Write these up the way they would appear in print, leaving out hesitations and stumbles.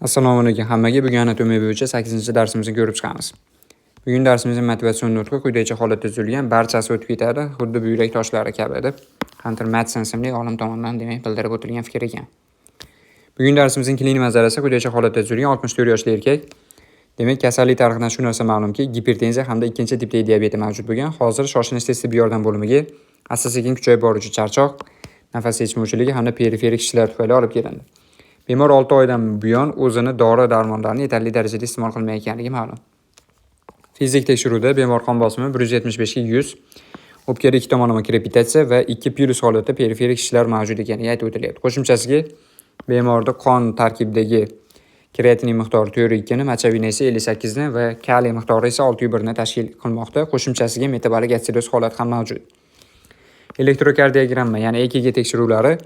Assalomu alaykum hammaga. Bugun anatomiya bo'yicha 8-darsimizni ko'rib chiqamiz. Bugun darsimizning motivatsion nutqi quyidagicha holatda tuzilgan, barchasi o'tib ketadi, xuddi buyrak toshlari kabi deb Hunter Madsen ismli olim tomonidan bildirib o'tilgan fikr ekan. Bugun darsimizning klinik manzarasi quyidagicha holatda tuzilgan 64 yoshli erkak. Demak, kasallik tarixidan shu narsa ma'lumki, gipertenziya hamda ikkinchi tipdagi diabeti mavjud bo'lgan. Hozir shoshilinch tez tibbiy yordam bo'limiga asta-sekin kuchayib boruvchi charchoq, nafas yetishmovchiligi hamda periferik shishlar tufayli olib kelindi. Bemor 6 oydan buyon o'zini dori-darmonlarni yetarli darajada iste'mol qilmayotganligi ma'lum. Fizik tekshiruvda bemor qon bosimi 175 ga 100, o'pkada ikki tomonlama krepitatsiya va 2 plus holatda periferik shishlar mavjud ekanligi aytib o'tilyapti. Qo'shimchasiga bemorda qon tarkibidagi kreatinin miqdori 4.2 ni, mochobina esa 58 ni va kaliy miqdori esa 6.1 ni tashkil qilmoqda. Qo'shimchasiga metabolik atsidoz holati ham mavjud. Elektrokardiogramma, ya'ni EKG tekshiruvlari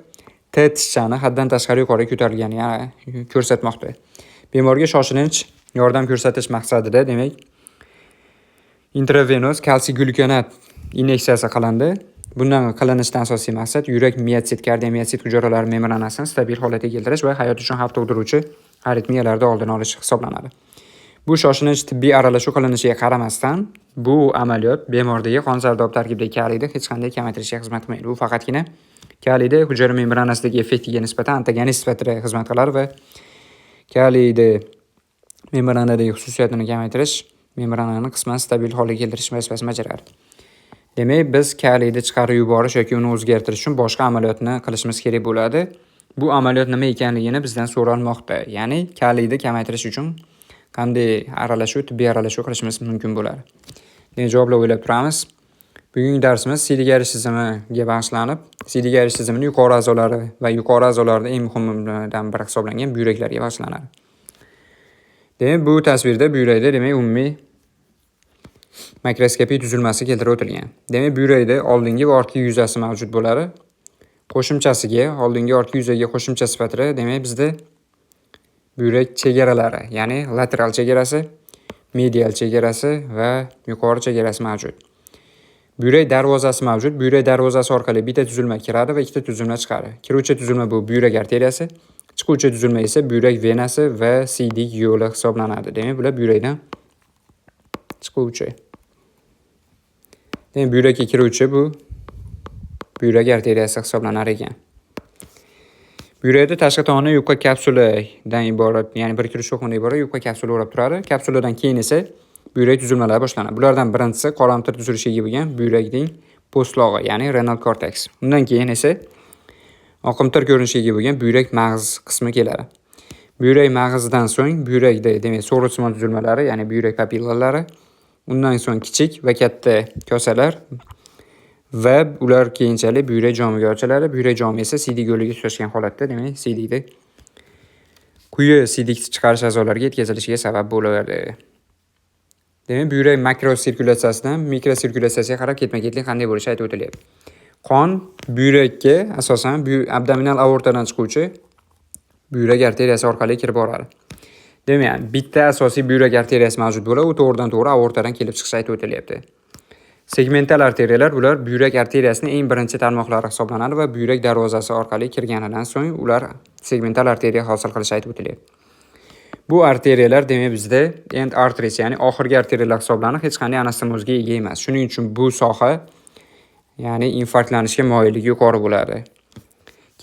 T tishchani haddan tashqari yuqoriga ko'tarilganini ko'rsatmoqda. Bemorga shoshilinch yordam ko'rsatish maqsadida, demak, intravenöz kalsiy glyukonat inyeksiyasi qilindi. Bundan qilinishdan asosiy maqsad yurak miotsit, kardiomiotsit hujayralari membranasini stabil holatga keltirish va hayot uchun xavf tug'diruvchi aritmiyalarni oldini olish hisoblanadi. Bu shoshilinch tibbiy aralashuv qilinishiga qaramasdan, bu amaliyot bemordagi qon zardob tarkibidagi kaliyni hech qanday kamaytirishga xizmat qilmaydi. Bu faqatgina kaliyda hujayra membranasidagi effektiga nisbatan antagonist sifatida xizmat qiladi va kaliyda membranadagi xususiyatini kamaytirish, membranani qisman stabil holga keltirish vazifasini bajaradi. Demak, biz kaliyni chiqarib yuborish yoki uni o'zgartirish uchun boshqa amaliyotni qilishimiz kerak bo'ladi. Bu amaliyot nima ekanligini bizdan so'ralmoqda. Ya'ni kaliyni kamaytirish uchun qanday aralashuv, tibbiy aralashuv qilishimiz mumkin bo'ladi. Demak, javoblar o'ylab turamiz. Bugungi darsimiz siydik ayrish tizimiga bag'ishlanib, siydik ayrish tizimining yuqori a'zolari va yuqori a'zolarda eng muhimidan biri hisoblangan buyraklarga bag'ishlanadi. Demak, bu tasvirda buyrakda, demak, umumiy makroskopik tuzilmasi keltirib o'tilgan. Demak, buyrakda oldingi va ortki yuzasi mavjud bo'ladi. Qo'shimchasiga, oldingi ortki yuzaga qo'shimcha sifatida, demak, bizda buyrak chegaralari, ya'ni lateral chegarasi, medial chegarasi va yuqori chegarasi mavjud. Buyrak darvozasi mavjud. Buyrak darvozasi orqali bitta tuzilma kiradi va ikkita tuzilma chiqadi. Kiruvchi tuzilma bu buyrak arteriyasi, chiquvchi tuzilma esa buyrak venasi va siydik yo'li hisoblanadi. Demak, bular buyrakdan chiquvchi. Demak, buyrakka kiruvchi bu buyrak arteriyasi hisoblanar ekan. Buyrakda tashqi tomoni yupqa kapsuladan iborat, ya'ni bir kirish o'qimdan iborat yupqa kapsula o'rab turadi. Kapsuladan keyin esa buyrak tuzilmalari boshlanadi. Bulardan birinchisi qoramtir tuzilishiga ega bo'lgan buyrakning postlog'i, ya'ni renal cortex. Undan keyin esa oqimtir ko'rinishiga ega bo'lgan buyrak mag'iz qismi keladi. Buyrak mag'izidan so'ng buyrakda, demak, so'ritsimon tuzilmalari, ya'ni buyrak papillalari, undan so'ng kichik va katta kosalar va ular keyinchalik buyrak jomiga ochiladi. Buyrak jomi esa siydik yo'liga tutashgan holatda, demak, siydikda quyi siydik chiqarish a'zolariga yetkazilishiga sabab bo'ladi. Demak, buyrak makrosirkulyatsiyasidan mikrosirkulyatsiyasiga qarab ketma-ketlik qanday bo'lishi aytib o'tilyapti. Qon buyrakka asosan abdominal aortadan chiquvchi buyrak arteriyasi orqali kirib boradi. Demak, bitta asosiy buyrak arteriyasi mavjud bo'ladi, u to'g'ridan-to'g'ri aortadan kelib chiqishi aytib o'tilyapti. Segmental arteriyalar bular buyrak arteriyasining eng birinchi tarmoqlari hisoblanadi va buyrak darvozasi orqali kirganidan so'ng ular segmental arteriya hosil qilishi aytib o'tilyapti. Bu arteriyalar, demak, bizda end arteries, ya'ni oxirgi arteriyalar hisoblanib, hech qanday anastomozga ega emas. Shuning uchun bu soha, ya'ni infarktlanishga moyilligi yuqori bo'ladi.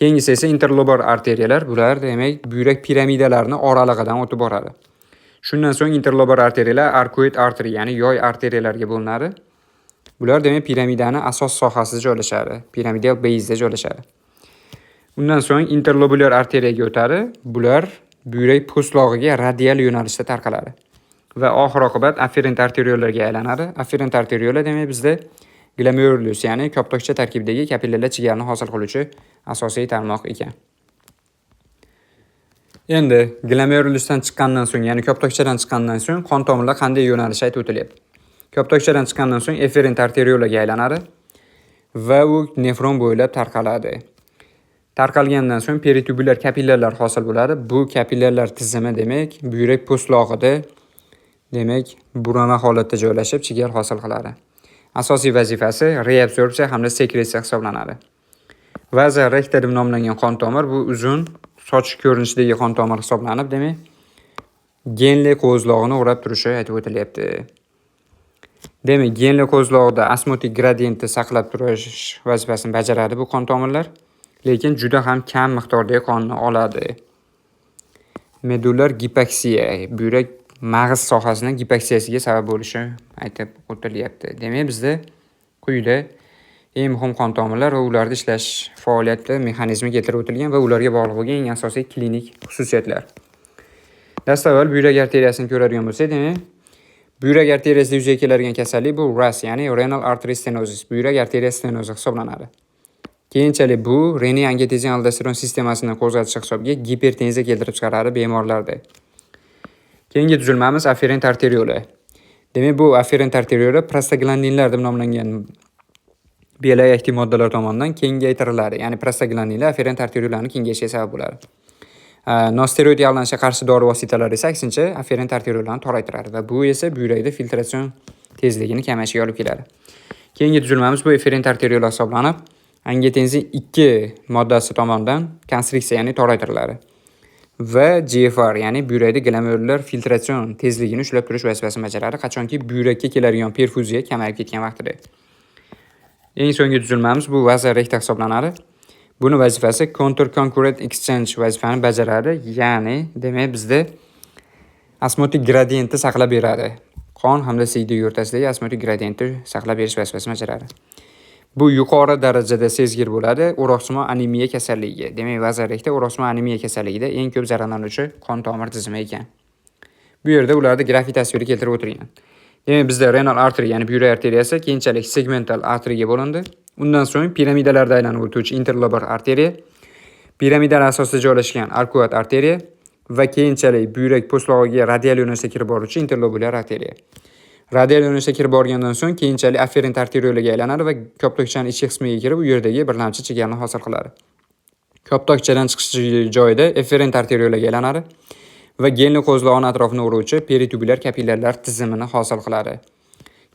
Keyingisi esa interlobar arteriyalar, bular, demak, buyrak piramidalarining oralig'idan o'tib boradi. Shundan so'ng interlobar arteriyalar arcuate artery, ya'ni yoy arteriyalarga bo'linadi. Bular, demak, piramidani asos sohasida joylashadi, piramidal base'da joylashadi. Undan so'ng interlobular arteriyaga o'tadi. Bular buyrak postlog'iga radial yo'nalishda tarqaladi va oxir-oqibat afferent arteriolarga aylanadi. Afferent arteriolar, demak, bizda glomerulus, ya'ni koptokcha tarkibidagi kapillyarlar chigarini hosil qiluvchi asosiy tarmoq ekan. Endi glomerulusdan chiqqandan so'ng, ya'ni koptokchadan chiqqandan so'ng qon tomirlar qanday yo'nalish aytib o'tilyapti. Koptokchadan chiqqandan so'ng efferent arteriolarga aylanadi va u nefron bo'ylab tarqaladi. Tarqalgandan so'ng peritubular kapillyarlar hosil bo'ladi. Bu kapillyarlar tizimi, demak, buyrak postlog'ida, demak, burama holatda joylashib chigar hosil qiladi. Asosiy vazifasi reabsorpsiya hamda sekresiya hisoblanadi. Vaza recta deb nomlangan qon tomir bu uzun soch ko'rinishidagi qon tomir hisoblanib, demak, genli qo'zlog'ini o'rab turishi aytib o'tilyapti. Demak, genli qo'zlog'ida osmotik gradientni saqlab turish vazifasini bajaradi bu qon tomirlar, lekin juda ham kam miqdordagi qonni oladi. Medullar gipoksiya, buyrak mag'iz sohasining gipoksiyasiga sabab bo'lishi aytib o'tilyapti. Demak, bizda quyida eng muhim qon tomirlar va ularda ishlash faoliyati mexanizmi keltirib o'tilgan va ularga bog'liq bo'lgan eng asosiy klinik xususiyatlar. Dastavval buyrak arteriyasini ko'radigan bo'lsak, demak, buyrak arteriyasida yuzaga keladigan kasallik bu RAS, ya'ni renal artery stenosis, buyrak arteriya stenozi hisoblanadi. Keyinchalik bu renial angiotensin aldosteron sistemasini qo'zg'atish hisobiga gipertenziya keltirib chiqaradi bemorlarda. Keyingi tuzilmamiz afferent arteriola. Demak, bu afferent arteriola prostaglandinlar deb nomlangan belak aktiv moddalar tomonidan kengaytiriladi. Ya'ni prostaglandinlar afferent arteriolani kengayishiga sabab bo'ladi. Nosteroid yog'lanishga qarshi dori vositalari esa aksincha afferent arteriolani toraytiradi va bu esa buyrakda filtratsion tezligini kamayishiga olib keladi. Keyingi tuzilmamiz bu afferent arteriola hisoblanib, angiotensin 2 moddasi tomonidan konstriksiya, ya'ni toraytiriladi. Va GFR, ya'ni buyrakda glomerullar filtratsion tezligini ushlab turish vazifasini bajaradi, qachonki buyrakka keladigan perfuziya kamayib ketgan vaqtida. Eng so'nggi tuzilmamiz bu vazorektor hisoblanadi. Buni vazifasi contour concurrent exchange vazifani bajaradi, ya'ni demak bizda osmotik gradientni saqlab beradi. Qon hamda siydik o'rtasidagi osmotik gradientni saqlab berish vazifasini bajaradi. Bu yuqori darajada sezgir bo'ladi o'roqsimon anemiya kasalligiga. Demak, vazorektor o'roqsimon anemiya kasalligida eng ko'p zararlanuvchi qon tomir tizimi ekan. Bu yerda ularda grafik tasviri keltirib o'tilgan. Demak, bizda renal artery, ya'ni buyrak arteriyasi keyinchalik segmental arteriyaga bo'lindi. Undan so'ng piramidalarda aylanib o'tuvchi interlobar arteriya, piramidalar asosida joylashgan arkuat arteriya va keyinchalik buyrak po'stlog'iga radial yo'nalishda kirib boruvchi interlobulyar arteriya. Radial yo'nalishda kirib borgandan so'ng keyinchalik afferent arteriolaga aylanadi va koptokchaning ichki qismiga kirib, u yerdagi birlamchi chigalni hosil qiladi. Koptokchadan chiqish joyida efferent arteriolaga aylanadi va genli qo'zlog'ini atrofini o'ruvchi peritubulyar kapillyarlar tizimini hosil qiladi.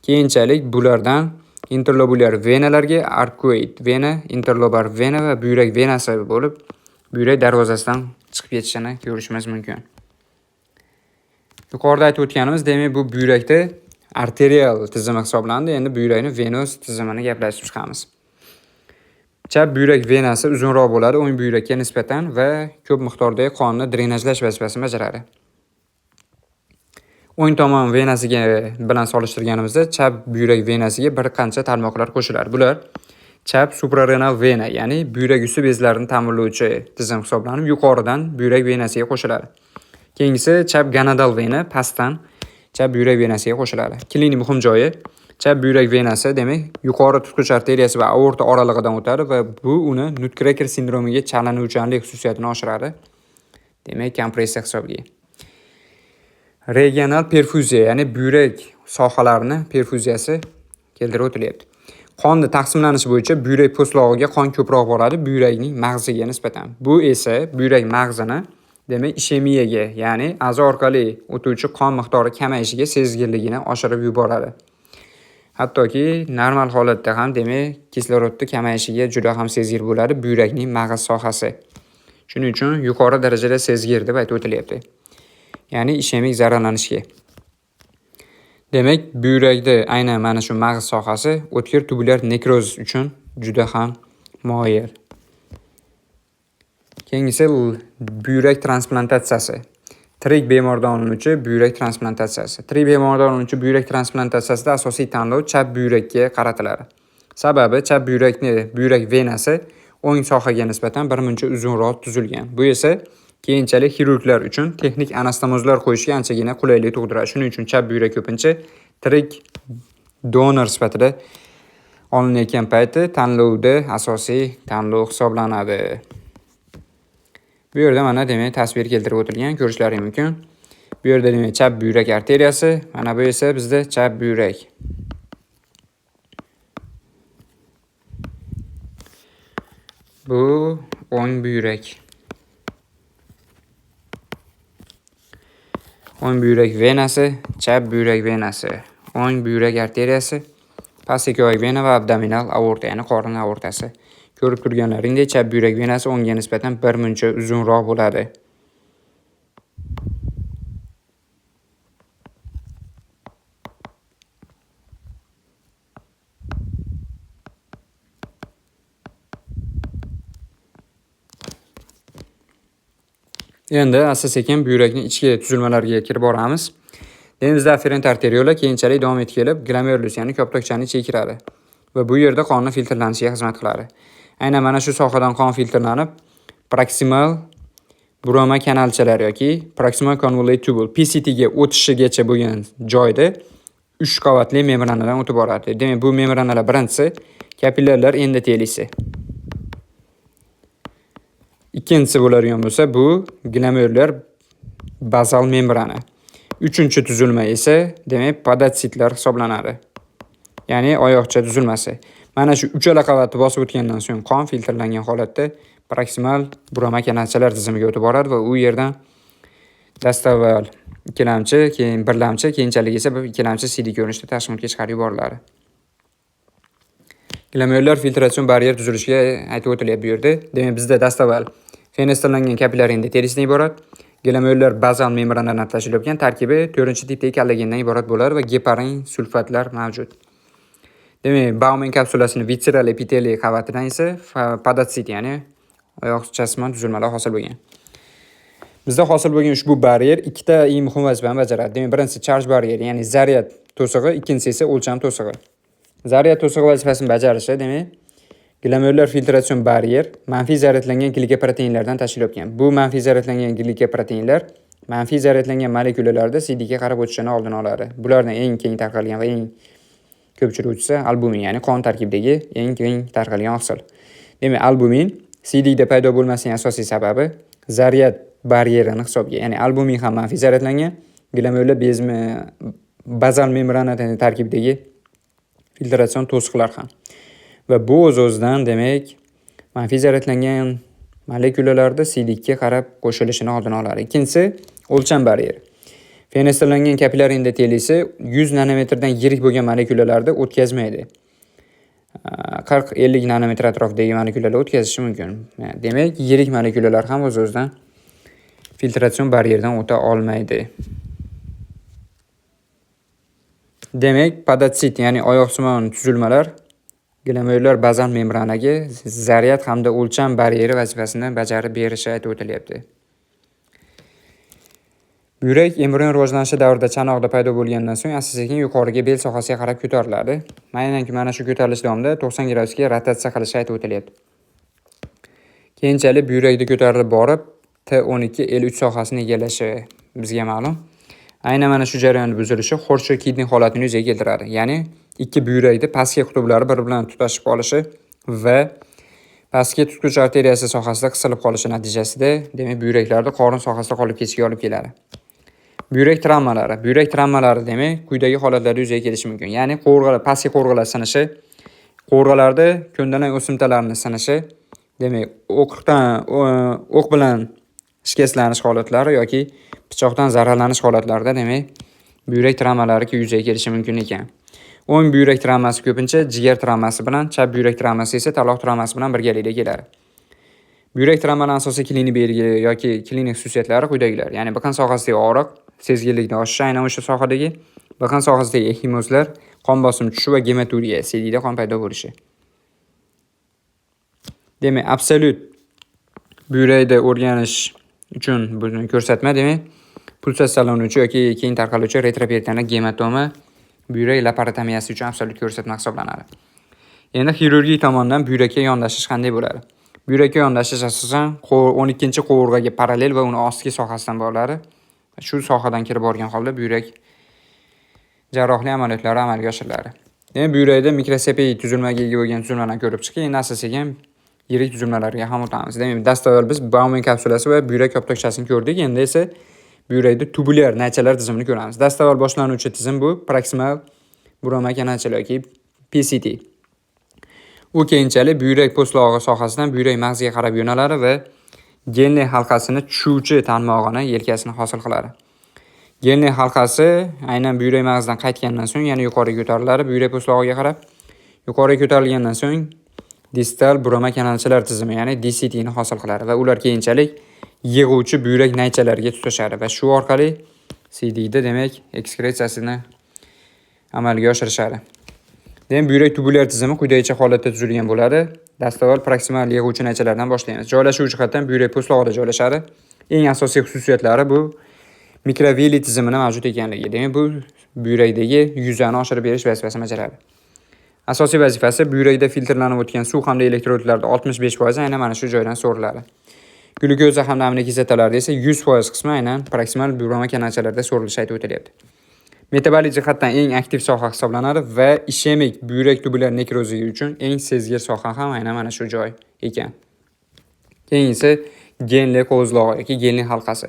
Keyinchalik bulardan interlobulyar venalarga arkuat vena, interlobar vena va buyrak venasi bo'lib, buyrak darvozasidan chiqib ketishini ko'rishimiz mumkin. Yuqorida aytib o'tganimiz, demak, bu buyrakda arterial tizimi hisoblanadi. Endi buyrakni venos tizimini gaplashib chiqamiz. Chap buyrak venasi uzunroq bo'ladi o'ng buyrakka nisbatan va ko'p miqdordagi qonni drenajlash vazifasini bajaradi. O'ng tomon venasiga bilan solishtirganimizda chap buyrak venasiga bir qancha tarmoqlar qo'shiladi. Bular chap suprarenal vena, ya'ni buyrak usti bezlarini ta'minlovchi tizim hisoblanib, yuqoridan buyrak venasiga qo'shiladi. Keyingisi chap gonadal vena, pastdan chap buyrak venasiga qo'shiladi. Klinik muhim joyi chap buyrak venasi, demak, yuqori tutqich arteriyasi va aorta oralig'idan o'tadi va bu uni nutcracker sindromiga chalinuvchanlik xususiyatini oshiradi. Demak, kompressiya hisobiga. Regional perfuziya, ya'ni buyrak sohalarini perfuziyasi keltirib o'tilyapti. Qonni taqsimlanishi bo'yicha buyrak po'stlog'iga qon ko'proq boradi buyrakning mag'ziga nisbatan. Bu esa buyrak mag'zini, demak, ishemiyaga, ya'ni a'zo orqali o'tuvchi qon miqdori kamayishiga sezgirligini oshirib yuboradi. Hattoki normal holatda ham, demak, kislorodning kamayishiga juda ham sezgir bo'ladi buyrakning mag'iz sohasi. Shuning uchun yuqori darajada sezgir deb aytib o'tilyapti. Ya'ni ishemik zararlanishga. Demak, buyrakda aynan mana shu mag'iz sohasi o'tkir tubulyar nekroz uchun juda ham moyil. Keyingisi buyrak transplantatsiyasi. Tirik bemordan olinuvchi buyrak transplantatsiyasi. Tirik bemordan olinuvchi buyrak transplantatsiyasida asosiy tanlov chap buyrakka qaratiladi. Sababi chap buyrak venasi o'ng sohaga nisbatan birmuncha uzunroq tuzilgan. Bu esa keyinchalik xirurglar uchun texnik anastomozlar qo'yishga anchagina qulaylik tug'diradi. Shuning uchun chap buyrak ko'pincha tirik donor sifatida olinayotgan payti tanlovda asosiy tanlov hisoblanadi. Bu yerda mana demak tasvir keltirib o'tilgan, ko'rishlaringiz mumkin. Bu yerda demak chap buyrak arteriyasi, mana bu esa bizda chap buyrak. Bu o'ng buyrak. O'ng buyrak venasi, chap buyrak venasi, o'ng buyrak arteriyasi, pastki oyoq vena va abdominal aorta, ya'ni qorin aortasi. Ko'rib turganlaringdek, chap buyrak venasi o'ngga nisbatan birmuncha uzunroq bo'ladi. Endi asta-sekin buyrakning ichki tuzilmalariga kirib boramiz. Demak, bizda afferent arteriola keyinchalik davom etib kelib, glomerulus, ya'ni ko'ptokchaning ichiga kiradi va bu yerda qonning filtrlanishiga xizmat qiladi. Aynan mana shu sohadan qon filtrlanib, proksimal buroma kanalchalar yoki proximal convolute tubule PCT ga o'tishigacha bo'lgan joyda 3 qavatli membranadan o'tib boradi. Demak, bu membranalar birinchisi kapillyarlar endotelisi. Ikkinchisi bo'ladigan bo'lsa, bu glomerulyar bazal membrana. Uchinchi tuzilma esa, demak, podotsitlar hisoblanadi. Ya'ni oyoqcha tuzilmasi. Mana shu uchala qavatni bosib o'tgandan so'ng qon filtrlangan holatda proksimal buroma kanalchalar tizimiga o'tib boradi va u yerdan dastavval ikkilamchi, keyin birlamchi, keyinchalik esa ikkilamchi CD ko'rinishda tashqi chiqarib yuboriladi. Glomerulyar filtratsion baryer tuzilishiga aytib o'tilyapti bu yerda. Demak, bizda dastavval fenestrlangan kapillyar endotelisidan iborat, glomerulyar bazal membranadan tashkil tarkibi 4-tipdagi kollagendan iborat bo'ladi va geparin sulfatlar mavjud. Demak, Bauman kapsulasining visceral epiteliy qavatidan esa podotsit, ya'ni oyoqchasimon tuzilmalar hosil bo'lgan. Bizda hosil bo'lgan ushbu baryer ikkita eng muhim vazifani bajaradi. Demak, birinchisi charge barrier, ya'ni zaryad to'sig'i, ikkinchisi esa o'lcham to'sig'i. Zaryad to'sig'i vazifasini bajarishi, demak, glomerulyar filtratsion baryer manfiy zaryadlangan glikoproteinlardan tashkil topgan. Bu manfiy zaryadlangan glikoproteinlar manfiy zaryadlangan molekulalarda CD ga qarab o'tishini oldini oladi. Bulardan eng keng tarqalgan va eng ko'p uchruvchisi albumin, ya'ni qon tarkibidagi eng keng tarqalgan oqsil. Demak, albumin CD da paydo bo'lmasining asosiy sababi zaryad baryerini hisobga, ya'ni albumin ham manfiy zaryadlangan, glomerulyar bezmi bazal membrana tarkibidagi filtratsion to'siqlar ham. Va bu o'z-o'zidan demak manfiy zaryadlangan molekulalarda CD ga qarab qo'shilishini oldini oladi. Ikkinchisi o'lcham baryer. Fenestrlangan kapillyar endotelisi 100 nanometrdan yirik bo'lgan molekulalarda o'tkazmaydi. 40-50 nanometr atrofidagi molekulalar o'tkazishi mumkin. Demak, yirik molekulalar ham o'z-o'zidan filtratsion baryerdan o'ta olmaydi. Demak, podotsit, ya'ni oyoqsimon tuzilmalar glomerulyar bazal membranaga zaryad hamda o'lcham baryeri vazifasini bajarib berishi aytib o'tilyapti. Buyrak embrion rivojlanishi davrida chanoqda paydo bo'lgandan so'ng asta-sekin yuqoriga bel sohasiga qarab ko'tariladi. Mana shu ko'tarilish davomida 90 gradusga rotatsiya qilishi aytib o'tilyapti. Keyinchalik buyrakda ko'tarilib borib T12-L3 sohasini egallashi bizga ma'lum. Aynan mana shu jarayonning buzilishi Horshey kidney holatini yuzaga keltiradi. Ya'ni ikki buyrakda pastki qutublari bir-bilan tutashib qolishi va pastki tutqich arteriyasi sohasida qisilib qolishi natijasida, demak, buyraklarda qorin sohasida qolib ketishiga olib keladi. Buyrak travmalari. Buyrak travmalari demak, quyidagi holatlarda yuzaga kelishi mumkin. Ya'ni qo'rg'alar, pastki qo'rg'alar sinishi, qo'rg'alarda ko'ndalang o'simtalarini sinishi, demak, o'q bilan shikastlanish holatlari yoki pichoqdan zararlanish holatlarida, demak, buyrak travmalari yuzaga kelishi mumkin ekan. O'ng buyrak travmasi ko'pincha jigar travmasi bilan, chap buyrak travmasi esa taloq travmasi bilan birgalikda keladi. Buyrak travmalarining asosiy klinik belgi yoki klinik xususiyatlari quyidagilar. Ya'ni biqin sohasidagi og'riq, sezgirlikning oshishi, aynan o'sha sohadagi biqin sohasidagi ekimozlar, qon bosimi tushishi va gematuriya, CDda qon paydo bo'lishi. Demak, absolyut buyrakda o'rganish uchun buni ko'rsatma, demak, pulsatsiyalanuvchi yoki keng tarqaluvchi retroperitoneal gematoma buyrak laparotomiyasi uchun absolyut ko'rsatma hisoblanadi. Endi xirurgik tomondan buyrakka yondashish qanday bo'ladi? Buyrakka yondashish asosan 12-qovurg'aga parallel va uni ostki sohasidan bo'ladi. Shu sohadan kirib borgan holda buyrak jarrohlik amaliyotlari amalga oshiriladi. Demak, buyrakda mikrosepiy tuzilmaga ega bo'lgan tuzilmalarni ko'rib chiqib, endi asta-sekin yirik tuzilmalarga ham o'tamiz. Demak, dastavval biz Bauman kapsulasi va buyrak ko'ptokchasini ko'rdik. Endi esa buyrakda tubulyar naychalar tizimini ko'ramiz. Dastavval boshlanuvchi tizim bu proksimal buroma kanalchalar yoki PCT. U keyinchalik buyrak po'stlog'i sohasidan buyrak mag'ziga qarab yo'naladi va Genli halqasini tushuvchi tarmog'ini yelkasini hosil qiladi. Genli halqasi aynan buyrak mag'zidan qaytgandan so'ng yana yuqoriga ko'tariladi, buyrak po'stlog'iga qarab. Yuqoriga ko'tarilgandan so'ng distal buroma kanalchalar tizimi, ya'ni DCT ni hosil qiladi va ular keyinchalik yig'uvchi buyrak naychalariga tutashadi va shu orqali CD da, demak, ekskretsiyasini amalga oshirishadi. Demak, buyrak tubulyar tizimi quyidagicha holatda tuzilgan bo'ladi. Dastavval proksimal yig'uvchi naychalardan boshlaymiz. Joylashuv jihatdan buyrak po'stlog'ida joylashadi. Eng asosiy xususiyatlari bu mikrovilli tizimida mavjud ekanligi. Demak, bu buyrakdagi yuzani oshirib berish vazifasini bajaradi. Asosiy vazifasi buyrakda filtrlanib o'tgan suv hamda elektrodlarning 65% aynan mana shu joydan so'riladi. Glyukoza hamda aminokislotalarda esa 100% qismi aynan proksimal burama kanalchalarida so'rilishi aytib o'tilyapti. Metabolik jihatdan eng aktiv soha hisoblanadi va ishemik buyrak tubular nekrozi uchun eng sezgir soha ham aynan mana shu joy ekan. Keyingi genli qo'zlog'i yoki genli halqasi.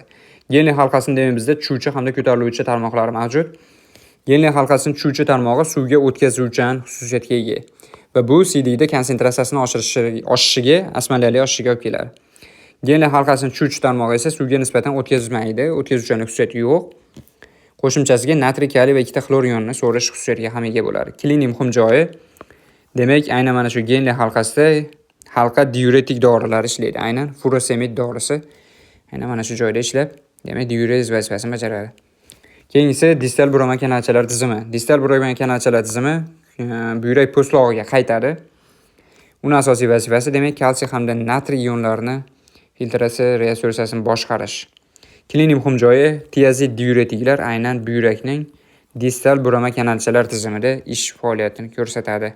Genli halqasini demak bizda chuvchi hamda ko'tariluvchi tarmoqlari mavjud. Genli halqasining chuvchi tarmog'i suvga o'tkazuvchan xususiyatga ega va bu siydikda konsentratsiyasini oshishiga, osmonali oshishiga olib keladi. Genli halqasining chuvchi tarmog'i esa suvga nisbatan o'tkazmaydi, o'tkazuvchanlik xususiyati yo'q. Qo'shimchasiga natriy, kaliy va ikkita xlor ionini so'rish xususiyatiga ham ega bo'ladi. Klinik muhim joyi demak aynan mana shu genli halqasida halqa diuretik dorilar ishlaydi. Aynan furosemid dorisi aynan mana shu joyda ishlab, demak diurez vazifasini bajaradi. Keyingisi distal burama kanalchalar tizimi. Distal burama kanalchalar tizimi buyrak po'stlog'iga qaytadi. Uning asosiy vazifasi demak kalsiy hamda natriy ionlarini filtratsiya resursasini boshqarish. Klinik muhim joyi tiazid diuretiklar aynan buyrakning distal burama kanalchalar tizimida ish faoliyatini ko'rsatadi.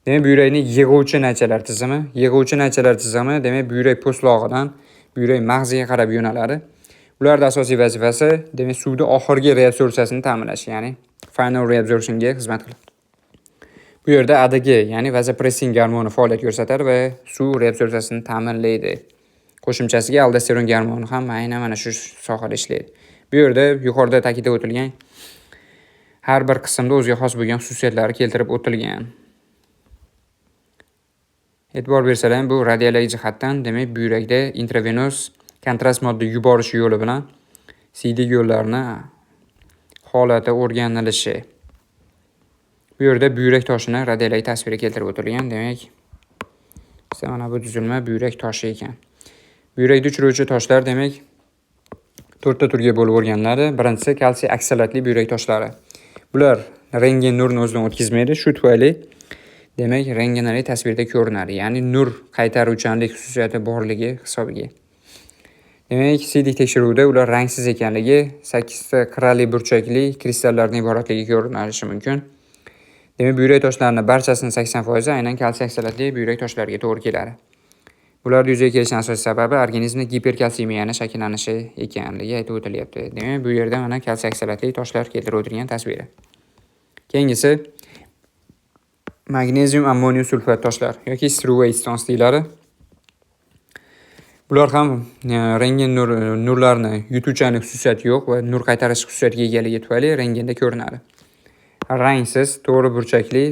Demak buyrakning yig'uvchi naychalar tizimi. Yig'uvchi naychalar tizimi demak buyrak po'stlog'idan buyrak mag'ziga qarab yo'naladi. Ularning asosiy vazifasi demak suvni oxirgi reabsorbsiyasini ta'minlash, ya'ni final reabsorptionga xizmat qiladi. Bu yerda ADG, ya'ni vazopressin gormoni faoliyat ko'rsatadi va suv reabsorbsiyasini ta'minlaydi. Qo'shimchasiga aldosteron gormoni ham aynan mana shu sohada ishlaydi. Bu yerda yuqorida ta'kidlab o'tilgan har bir qismda o'ziga xos bo'lgan xususiyatlarni keltirib o'tilgan. E'tibor bersalar, bu radiologik jihatdan demak buyrakda intravenöz kontrast modda yuborish yo'li bilan siydik yo'llarini holati o'rganilishi. Bu yerda buyrak toshini radiologik tasvirga keltirib o'tilgan. Demak, mana bu tuzilma buyrak toshi ekan. Buyrakda uchruvchi toshlar demak 4 ta turga bo'lib o'rganiladi. Birinchisi kalsiy oksalatli buyrak toshlari. Bular rentgen nurni o'zidan o'tkazmaydi. Shu tufayli demak rentgenali tasvirda ko'rinadi. Ya'ni nur qaytaruvchanlik xususiyati borligi hisobiga. Demak, siydik tekshiruvda ular rangsiz ekanligi, 8 ta qirali burchakli kristallardan iboratligi ko'rinishi mumkin. Demak, buyrak toshlarining barchasining 80% aynan kalsiy oksalatli buyrak toshlariga to'g'ri keladi. Bular yuzaga kelishining asosiy sababi organizmda giperkalsiyemiyani shakllanishi ekanligi aytib o'tilyapti. Demak, bu yerda mana kalsiy oksalatli toshlar keltirib o'tilgan tasviri. Keyingisi magnezium ammonium sulfat toshlar yoki Struve stones deyiladi. Bular ham rentgen nurlarni yutuvchanlik xususiyati yo'q va nur qaytarish xususiyatiga egaligi tufayli rentgenda ko'rinadi. Rangsiz, to'g'ri burchakli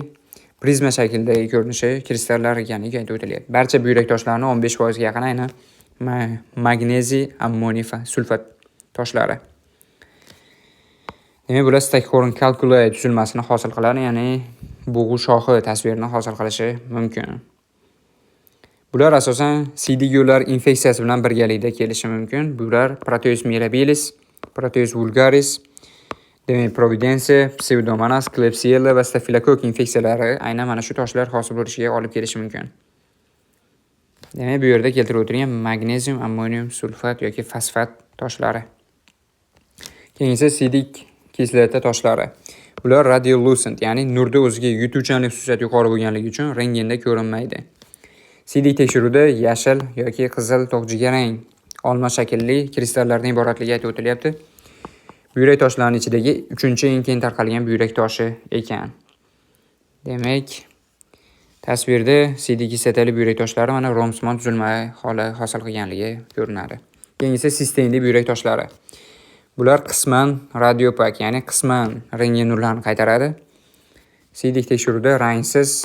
prizma shaklidagi ko'rinishi kristallar ekanligi aytib o'tilyapti. Barcha buyrak toshlarining 15% ga yaqin aynan magneziy ammonium sulfat toshlari. Demak, bular Stokholm kalkulay tuzilmasini hosil qiladi, ya'ni bug'u shohi tasvirini hosil qilishi mumkin. Bular asosan siydik yo'llar infeksiyasi bilan birgalikda kelishi mumkin. Bular Proteus mirabilis, Proteus vulgaris, demak Providensia, Pseudomonas, Klebsiella va Staphylococcus infeksiyalari aynan mana shu toshlar hosil bo'lishiga olib kelishi mumkin. Demak, bu yerda keltirib o'tilgan magnezium ammonium sulfat yoki fosfat toshlari. Keyingi siydik kislota toshlari. Bular radiolucent, ya'ni nurda o'ziga yutuvchanlik xususiyati yuqori bo'lganligi uchun rentgenda ko'rinmaydi. Siydik tekshiruvda yashil yoki qizil to'qjigarang olma shaklli kristallardan iboratligi aytib o'tilyapti. Buyrak toshlarining ichidagi 3-chi eng keng tarqalgan buyrak toshi ekan. Demak, tasvirda siydik kislotali buyrak toshlari mana romsimon tuzilma hosil qilganligi ko'rinadi. Keyingisi sistenli buyrak toshlari. Bular qisman radiopak, ya'ni qisman rentgen nurlarini qaytaradi. Siydik tekshiruvda rangsiz,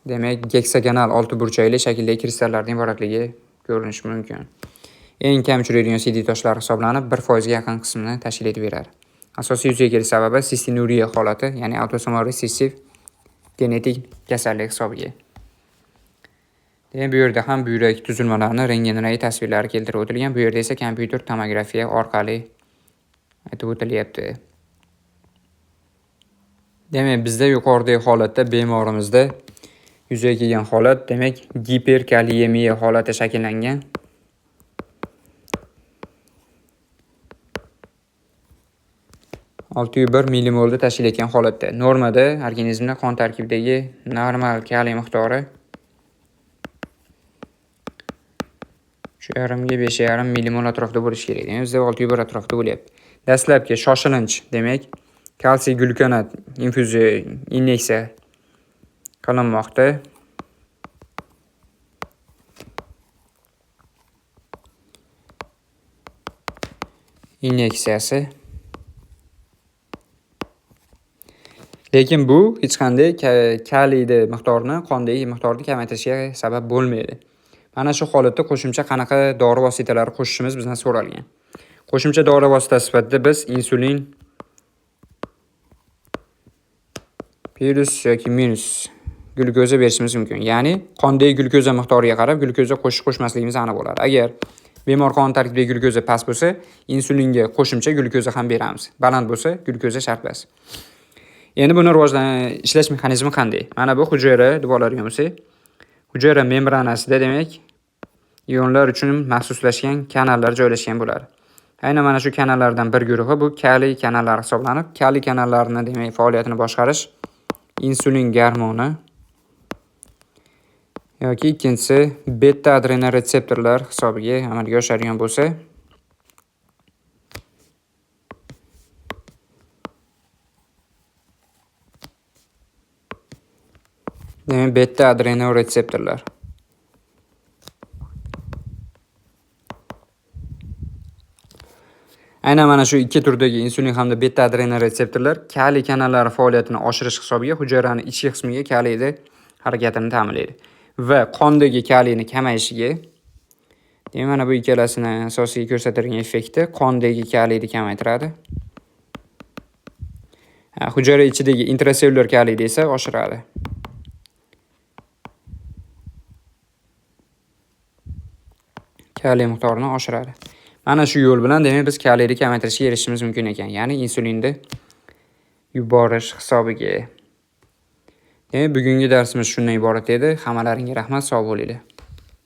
demak geksagonal 6 burchakli shakldagi kristallardan iboratligi ko'rinishi mumkin. Eng kam uchraydigan siydik toshlar hisoblanib 1% ga yaqin qismini tashkil etib beradi. Asosiy yuzaga kelish sababi sistinuriya holati, ya'ni autosomal resessiv genetik kasallik hisobiga. Demak, bu yerda ham buyrak tuzilmalarining rentgenali tasvirlari keltirib o'tilgan. Bu yerda esa kompyuter tomografiya orqali aytib o'tilyapti. Demak, bizda yuqoridagi holatda bemorimizda yuzaga kelgan holat, demak giperkaliyemiya holati shakllangan. 601 millimolni tashkil etgan holatda. Normada organizmda qon tarkibidagi normal kaliy miqdori 3,5 ga 5,5 millimol atrofida bo'lishi kerak. Ya'ni bizda 601 atrofida bo'lyapti. Dastlabki shoshilinch, demak, kalsiy glyukonat infuziya inyeksiya qilinmoqda. Inyeksiyasi. Lekin bu hech qanday kaliyni miqdorini, qondagi miqdorini kamaytirishga sabab bo'lmaydi. Mana shu holatda qo'shimcha qanaqa dori vositalari qo'shishimiz bizdan so'ralgan. Qo'shimcha dori vositasi sifatida biz insulin plus yoki minus glyukoza berishimiz mumkin. Ya'ni qondagi glyukoza miqdoriga qarab glyukoza qo'shmasligimiz aniq bo'ladi. Agar bemor qon tarkibidagi glyukoza past bo'lsa, insulinga qo'shimcha glyukoza ham beramiz. Baland bo'lsa, glyukoza shart emas. Endi buni ishlash mexanizmi qanday? Mana bu hujayra deb oladigan bo'lsak, hujayra membranasida demak ionlar uchun maxsuslashgan kanallar joylashgan bo'ladi. Aynan mana shu kanallardan bir guruhi bu kaliy kanallari hisoblanib, kaliy kanallarni demak faoliyatini boshqarish insulin gormoni yoki ikkinchisi beta adrenoretseptorlar hisobiga amalga oshadigan bo'lsa, demak beta adrenoretseptorlar. Aynan mana shu ikki turdagi insulin hamda beta adrenoretseptorlar kaliy kanallari faoliyatini oshirish hisobiga hujayraning ichki qismiga kaliyni harakatini ta'minlaydi va qondagi kaliyni kamayishiga, demak mana bu ikkalasini asosiy ko'rsatilgan effekti qondagi kaliyni kamaytiradi. Hujayra ichidagi intrasellyular kaliyni esa oshiradi. Kaliy miqdorini oshiradi. Mana shu yo'l bilan demak biz kaliyni kamaytirishga erishishimiz mumkin ekan. Ya'ni insulinni yuborish hisobiga. Demak bugungi darsimiz shundan iborat edi. Hammalaringga rahmat, sog' bo'linglar.